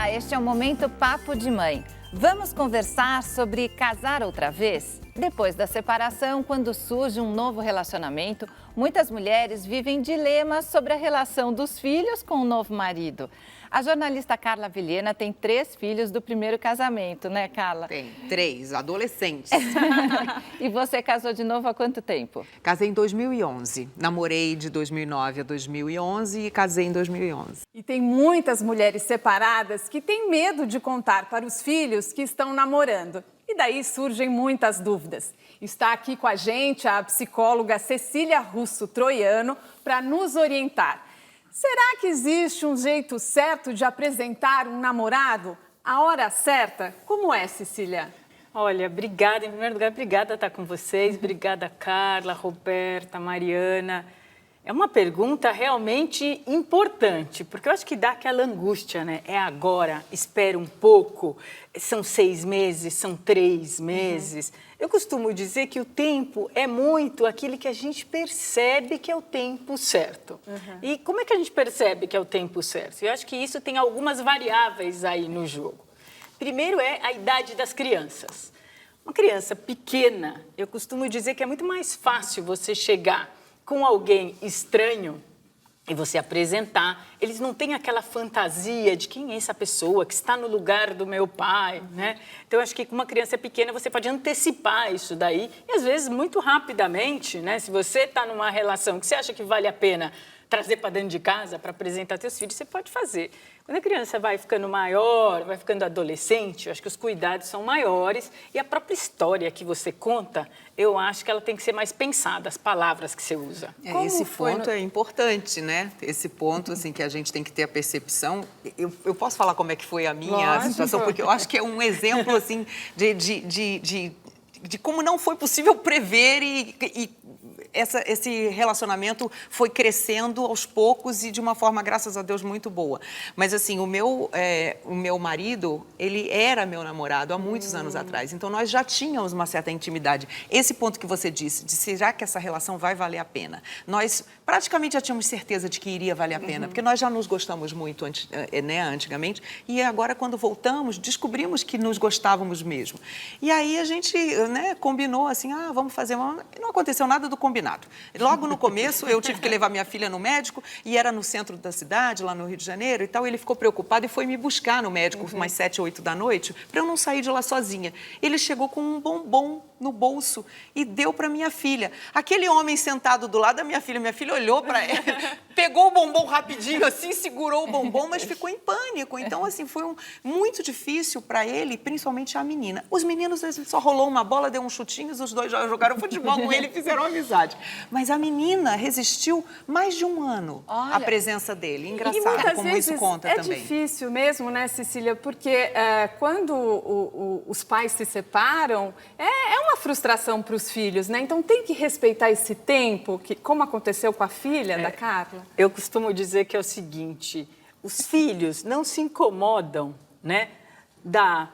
Olá, este é o Momento Papo de Mãe. Vamos conversar sobre casar outra vez? Depois da separação, quando surge um novo relacionamento, muitas mulheres vivem dilemas sobre a relação dos filhos com o novo marido. A jornalista Carla Vilhena tem 3 filhos do primeiro casamento, né, Carla? Tem 3, adolescentes. E você casou de novo há quanto tempo? Casei em 2011. Namorei de 2009 a 2011 e casei em 2011. E tem muitas mulheres separadas que têm medo de contar para os filhos que estão namorando. E daí surgem muitas dúvidas. Está aqui com a gente a psicóloga Cecília Russo Troiano para nos orientar. Será que existe um jeito certo de apresentar um namorado? A hora certa? Como é, Cecília? Olha, obrigada, em primeiro lugar, obrigada a estar com vocês, obrigada Carla, Roberta, Mariana. É uma pergunta realmente importante, porque eu acho que dá aquela angústia, né? É agora, espera um pouco, são 6 meses, são 3 meses. Eu costumo dizer que o tempo é muito aquilo que a gente percebe que é o tempo certo. E como é que a gente percebe que é o tempo certo? Eu acho que isso tem algumas variáveis aí no jogo. Primeiro é a idade das crianças. Uma criança pequena, eu costumo dizer que é muito mais fácil você chegar com alguém estranho e você apresentar, eles não têm aquela fantasia de quem é essa pessoa que está no lugar do meu pai, né? Então, eu acho que com uma criança pequena você pode antecipar isso daí e, às vezes, muito rapidamente, né? Se você está numa relação que você acha que vale a pena trazer para dentro de casa para apresentar seus filhos, você pode fazer. Quando a criança vai ficando maior, vai ficando adolescente, eu acho que os cuidados são maiores e a própria história que você conta, eu acho que ela tem que ser mais pensada, as palavras que você usa. Esse ponto é importante, né? Esse ponto, assim, que a gente tem que ter a percepção. Eu posso falar como é que foi a minha situação, porque eu acho que é um exemplo, assim, de como não foi possível prever e esse relacionamento foi crescendo aos poucos e de uma forma, graças a Deus, muito boa. Mas, assim, o meu marido, ele era meu namorado há muitos anos atrás. Então, nós já tínhamos uma certa intimidade. Esse ponto que você disse, de será que essa relação vai valer a pena? Nós praticamente já tínhamos certeza de que iria valer a pena, porque nós já nos gostamos muito antigamente. E agora, quando voltamos, descobrimos que nos gostávamos mesmo. E aí, a gente, né, combinou assim, vamos fazer uma... Não aconteceu nada do combinado. Logo no começo, eu tive que levar minha filha no médico e era no centro da cidade, lá no Rio de Janeiro e tal. Ele ficou preocupado e foi me buscar no médico umas 7, 8 da noite para eu não sair de lá sozinha. Ele chegou com um bombom no bolso e deu para minha filha. Aquele homem sentado do lado da minha filha olhou para ele, pegou o bombom rapidinho assim, segurou o bombom, mas ficou em pânico. Então, assim, foi muito difícil para ele, principalmente a menina. Os meninos, só rolou uma bola, deu uns chutinhos, os dois já jogaram futebol com ele e fizeram amizade. Mas a menina resistiu mais de 1 ano à presença dele. Engraçado como isso conta também. É difícil mesmo, né, Cecília? Porque quando os pais se separam, é uma frustração para os filhos, né? Então tem que respeitar esse tempo, como aconteceu com a filha da Carla. Eu costumo dizer que é o seguinte, os filhos não se incomodam, né, da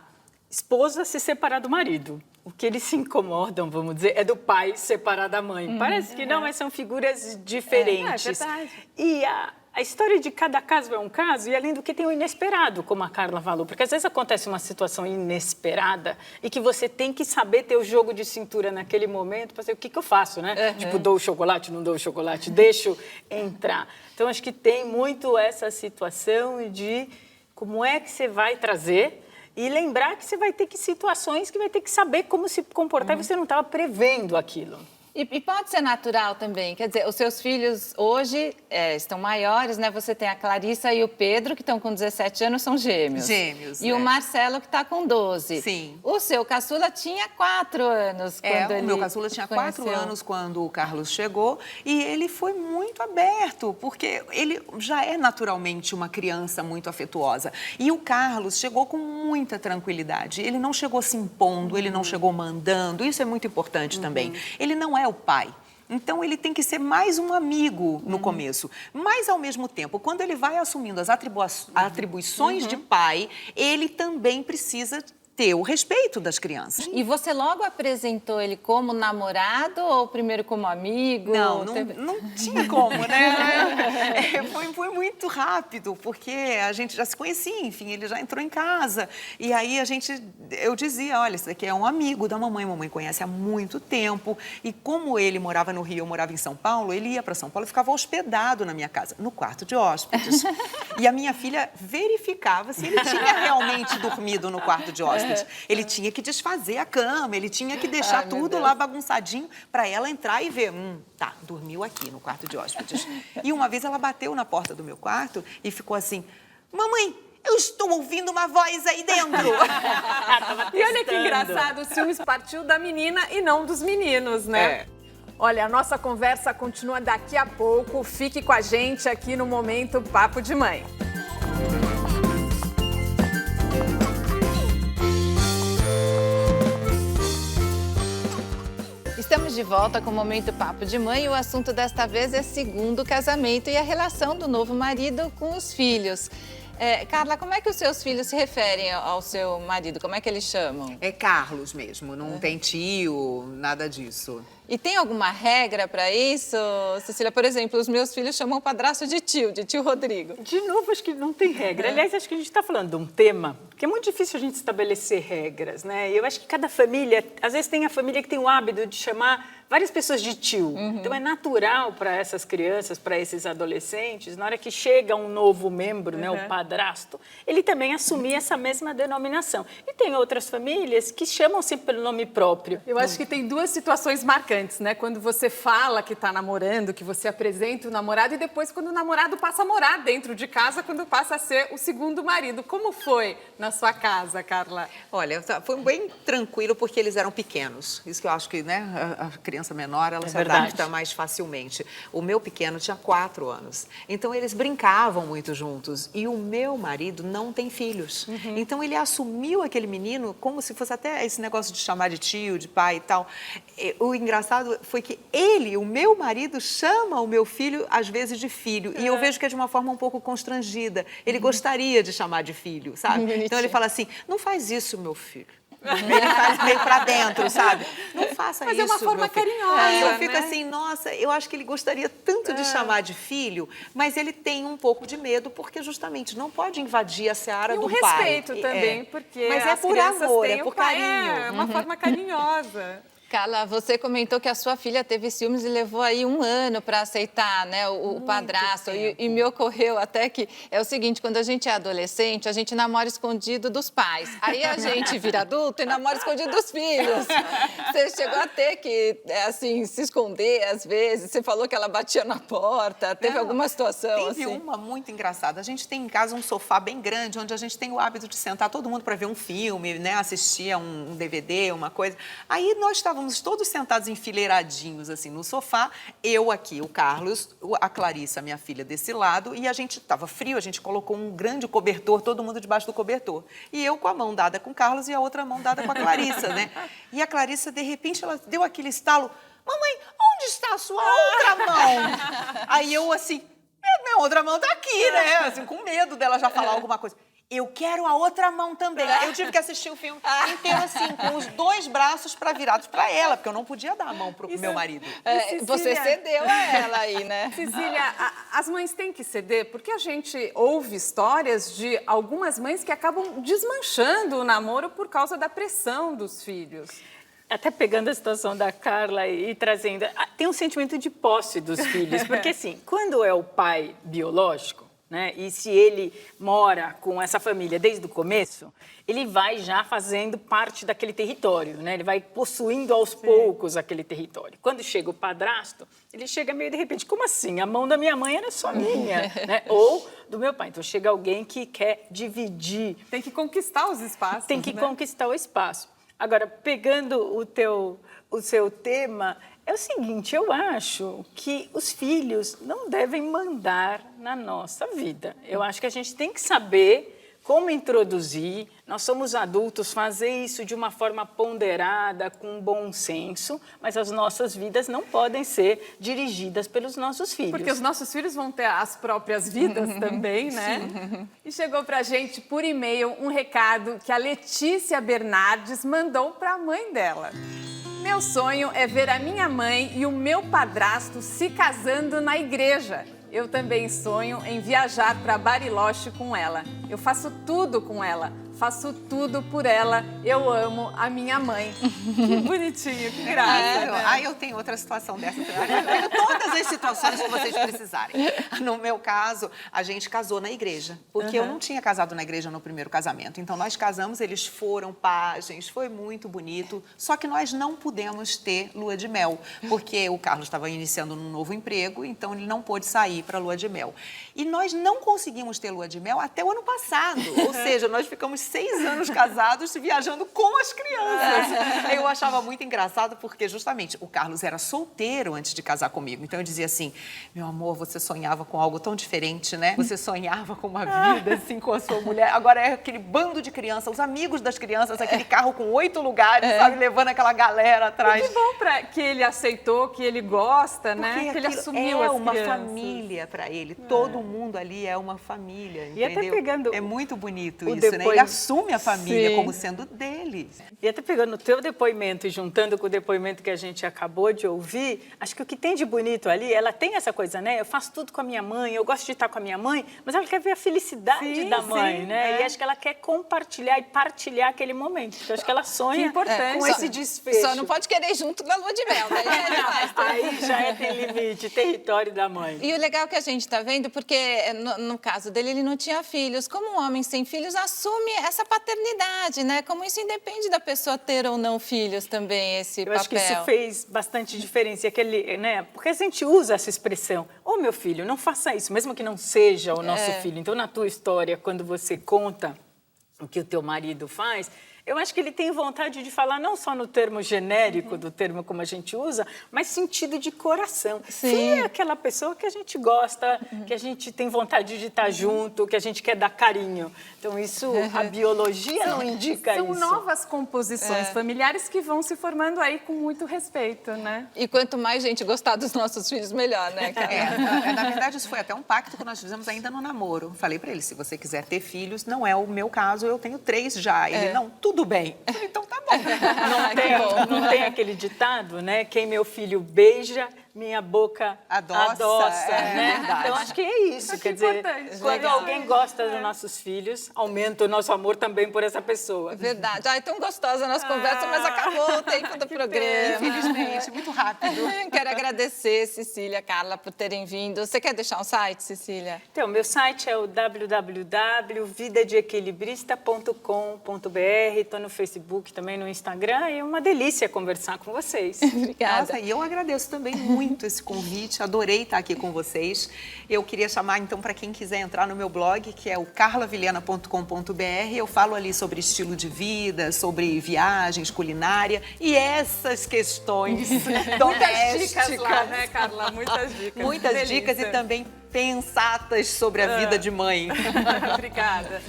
esposa se separar do marido. O que eles se incomodam, vamos dizer, é do pai separar da mãe. Parece que não, mas são figuras diferentes. É verdade. E a história de cada caso é um caso, e além do que tem o inesperado, como a Carla falou. Porque às vezes acontece uma situação inesperada e que você tem que saber ter o jogo de cintura naquele momento para saber o que eu faço, né? Tipo, dou o chocolate, não dou o chocolate, deixo entrar. Então, acho que tem muito essa situação de como é que você vai trazer. E lembrar que você vai ter situações que vai ter que saber como se comportar e você não estava prevendo aquilo. E pode ser natural também, quer dizer, os seus filhos hoje estão maiores, né? Você tem a Clarissa e o Pedro, que estão com 17 anos, são gêmeos. Gêmeos, E o Marcelo, que está com 12. Sim. O seu caçula tinha 4 anos quando ele o meu caçula tinha 4 conheceu. anos quando o Carlos chegou e ele foi muito aberto, porque ele já é naturalmente uma criança muito afetuosa. E o Carlos chegou com muita tranquilidade. Ele não chegou se impondo, ele não chegou mandando. Isso é muito importante também. Ele não é o pai. Então, ele tem que ser mais um amigo no começo. Mas, ao mesmo tempo, quando ele vai assumindo as atribuições de pai, ele também precisa ter o respeito das crianças. E você logo apresentou ele como namorado ou primeiro como amigo? Não tinha como, né? Foi muito rápido, porque a gente já se conhecia, enfim, ele já entrou em casa. E aí eu dizia, olha, esse daqui é um amigo da mamãe conhece há muito tempo. E como ele morava no Rio, eu morava em São Paulo, ele ia para São Paulo e ficava hospedado na minha casa, no quarto de hóspedes. E a minha filha verificava se ele tinha realmente dormido no quarto de hóspedes. Ele tinha que desfazer a cama, ele tinha que deixar tudo lá bagunçadinho para ela entrar e ver, tá, dormiu aqui no quarto de hóspedes. E uma vez ela bateu na porta do meu quarto e ficou assim, mamãe, eu estou ouvindo uma voz aí dentro. E olha que engraçado, o ciúmes partiu da menina e não dos meninos, né? Olha, a nossa conversa continua daqui a pouco. Fique com a gente aqui no Momento Papo de Mãe. Estamos de volta com o Momento Papo de Mãe e o assunto desta vez é segundo casamento e a relação do novo marido com os filhos. Carla, como é que os seus filhos se referem ao seu marido? Como é que eles chamam? É Carlos mesmo, não tem tio, nada disso. E tem alguma regra para isso, Cecília? Por exemplo, os meus filhos chamam o padrasto de tio Rodrigo. De novo, acho que não tem regra. Aliás, acho que a gente está falando de um tema que é muito difícil a gente estabelecer regras, né? Eu acho que cada família, às vezes tem a família que tem o hábito de chamar várias pessoas de tio. Então, é natural para essas crianças, para esses adolescentes, na hora que chega um novo membro, né, o padrasto, ele também assumir essa mesma denominação. E tem outras famílias que chamam sempre pelo nome próprio. Eu acho que tem duas situações marcantes, né? Quando você fala que está namorando, que você apresenta o namorado e depois quando o namorado passa a morar dentro de casa, quando passa a ser o segundo marido. Como foi na sua casa, Carla? Olha, foi bem tranquilo porque eles eram pequenos. Isso que eu acho que, né, a criança menor, ela se adapta mais facilmente. O meu pequeno tinha 4 anos. Então, eles brincavam muito juntos. E o meu marido não tem filhos. Então, ele assumiu aquele menino como se fosse até esse negócio de chamar de tio, de pai e tal. O engraçado foi que ele, o meu marido, chama o meu filho, às vezes, de filho. E eu vejo que é de uma forma um pouco constrangida. Ele gostaria de chamar de filho, sabe? Então, ele fala assim, não faz isso, meu filho. Ele faz meio pra dentro, sabe? Não faça isso, mas é uma forma carinhosa, Aí eu fico né? assim, nossa, eu acho que ele gostaria tanto de chamar de filho, mas ele tem um pouco de medo, porque justamente não pode invadir a seara E do um pai. respeito também, porque mas as é por crianças amor, têm é por o pai, carinho. É uma forma carinhosa. Carla, você comentou que a sua filha teve ciúmes e levou aí 1 ano para aceitar, né, o padrasto. E me ocorreu até que é o seguinte, quando a gente é adolescente, a gente namora escondido dos pais. Aí a gente vira adulto e namora escondido dos filhos. Você chegou a ter que, assim, se esconder às vezes. Você falou que ela batia na porta. Teve alguma situação Teve assim? uma muito engraçada. A gente tem em casa um sofá bem grande, onde a gente tem o hábito de sentar todo mundo para ver um filme, né, assistir a um DVD, uma coisa. Aí nós estávamos todos sentados enfileiradinhos, assim, no sofá. Eu aqui, o Carlos, a Clarissa, minha filha, desse lado. E a gente estava frio, a gente colocou um grande cobertor, todo mundo debaixo do cobertor. E eu com a mão dada com o Carlos e a outra mão dada com a Clarissa, né? E a Clarissa, de repente, ela deu aquele estalo. Mamãe, onde está a sua outra mão? Aí eu, assim, minha outra mão tá aqui, né? Assim, com medo dela já falar alguma coisa. Eu quero a outra mão também. Eu tive que assistir o filme inteiro assim, com os 2 braços virados para ela, porque eu não podia dar a mão pro meu marido. Você cedeu a ela aí, né? Cecília, as mães têm que ceder, porque a gente ouve histórias de algumas mães que acabam desmanchando o namoro por causa da pressão dos filhos. Até pegando a situação da Carla e trazendo... Tem um sentimento de posse dos filhos, porque assim, quando é o pai biológico, né, e se ele mora com essa família desde o começo, ele vai já fazendo parte daquele território, né? Ele vai possuindo aos poucos aquele território. Quando chega o padrasto, ele chega meio de repente, como assim? A mão da minha mãe era só minha, né? Ou do meu pai. Então chega alguém que quer dividir. Tem que conquistar os espaços. Tem que né? conquistar o espaço. Agora, pegando o seu tema, é o seguinte, eu acho que os filhos não devem mandar na nossa vida. Eu acho que a gente tem que saber como introduzir. Nós somos adultos, fazer isso de uma forma ponderada, com bom senso, mas as nossas vidas não podem ser dirigidas pelos nossos filhos. Porque os nossos filhos vão ter as próprias vidas também, né? Sim. E chegou pra gente por e-mail um recado que a Letícia Bernardes mandou para a mãe dela. Meu sonho é ver a minha mãe e o meu padrasto se casando na igreja. Eu também sonho em viajar para Bariloche com ela. Eu faço tudo com ela, faço tudo por ela. Eu amo a minha mãe. Que bonitinho, que graça. Né? Eu tenho outra situação dessa. Eu tenho todas as situações que vocês precisarem. No meu caso, a gente casou na igreja, porque eu não tinha casado na igreja no primeiro casamento. Então, nós casamos, eles foram pajens, foi muito bonito. Só que nós não pudemos ter lua de mel, porque o Carlos estava iniciando um novo emprego, então ele não pôde sair para a lua de mel. E nós não conseguimos ter lua de mel até o ano passado. Ou seja, nós ficamos 6 anos casados viajando com as crianças. Eu achava muito engraçado porque justamente o Carlos era solteiro antes de casar comigo. Então eu dizia assim, meu amor, você sonhava com algo tão diferente, né? Você sonhava com uma vida assim com a sua mulher. Agora é aquele bando de crianças, os amigos das crianças, aquele carro com 8 lugares, sabe? Levando aquela galera atrás. Que bom que ele aceitou, que ele gosta, né? Porque que ele assumiu é as uma crianças. família para ele. Todo mundo ali é uma família, E entendeu? até pegando é muito bonito isso, né? Ele assume a família Sim. como sendo dele. E até pegando o teu depoimento e juntando com o depoimento que a gente acabou de ouvir, acho que o que tem de bonito ali, ela tem essa coisa, né? Eu faço tudo com a minha mãe, eu gosto de estar com a minha mãe, mas ela quer ver a felicidade da mãe, né? E acho que ela quer compartilhar e partilhar aquele momento. Então, acho que ela sonha com esse desfecho. Só não pode querer ir junto na lua de mel, né? Aí já tem limite, território da mãe. E o legal que a gente está vendo, porque no caso dele, ele não tinha filhos. Como um homem sem filhos assume essa paternidade, né? Como isso independe da pessoa ter ou não filhos também, esse papel. Eu acho que isso fez bastante diferença, né? Porque a gente usa essa expressão, ô meu filho, não faça isso, mesmo que não seja o nosso filho. Então, na tua história, quando você conta o que o teu marido faz, eu acho que ele tem vontade de falar não só no termo genérico do termo como a gente usa, mas sentido de coração. Sim, é aquela pessoa que a gente gosta, que a gente tem vontade de estar junto, que a gente quer dar carinho. Então, isso, a biologia não indica São isso. novas composições familiares que vão se formando aí com muito respeito, né? E quanto mais gente gostar dos nossos filhos, melhor, né, Carla? Na verdade, isso foi até um pacto que nós fizemos ainda no namoro. Falei para ele, se você quiser ter filhos, não é o meu caso, eu tenho 3 já. Ele, não, tudo bem. Então tá bom. Não tem aquele ditado, né? Quem meu filho beija, minha boca adoça, né? Então, acho que é isso. Quer dizer, quando alguém gosta dos nossos filhos, aumenta o nosso amor também por essa pessoa. Verdade. Ai, tão gostosa a nossa conversa, mas acabou o tempo do programa. Infelizmente, muito rápido. Quero agradecer, Cecília, Carla, por terem vindo. Você quer deixar um site, Cecília? Então, meu site é o www.vidadeequilibrista.com.br. Estou no Facebook, também no Instagram. E é uma delícia conversar com vocês. Obrigada. Nossa, e eu agradeço também muito esse convite, adorei estar aqui com vocês. Eu queria chamar, então, para quem quiser entrar no meu blog, que é o carlavilhena.com.br. Eu falo ali sobre estilo de vida, sobre viagens, culinária e essas questões domésticas. Muitas dicas lá, né, Carla? Muitas dicas. Muitas dicas e também pensatas sobre a vida de mãe. Obrigada.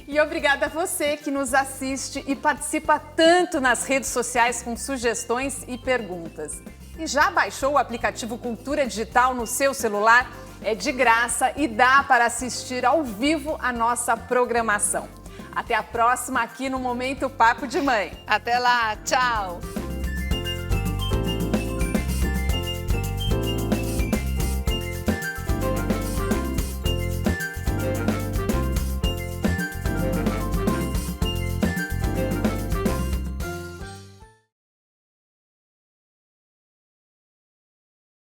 E obrigada a você que nos assiste e participa tanto nas redes sociais com sugestões e perguntas. E já baixou o aplicativo Cultura Digital no seu celular? É de graça e dá para assistir ao vivo a nossa programação. Até a próxima aqui no Momento Papo de Mãe. Até lá, tchau!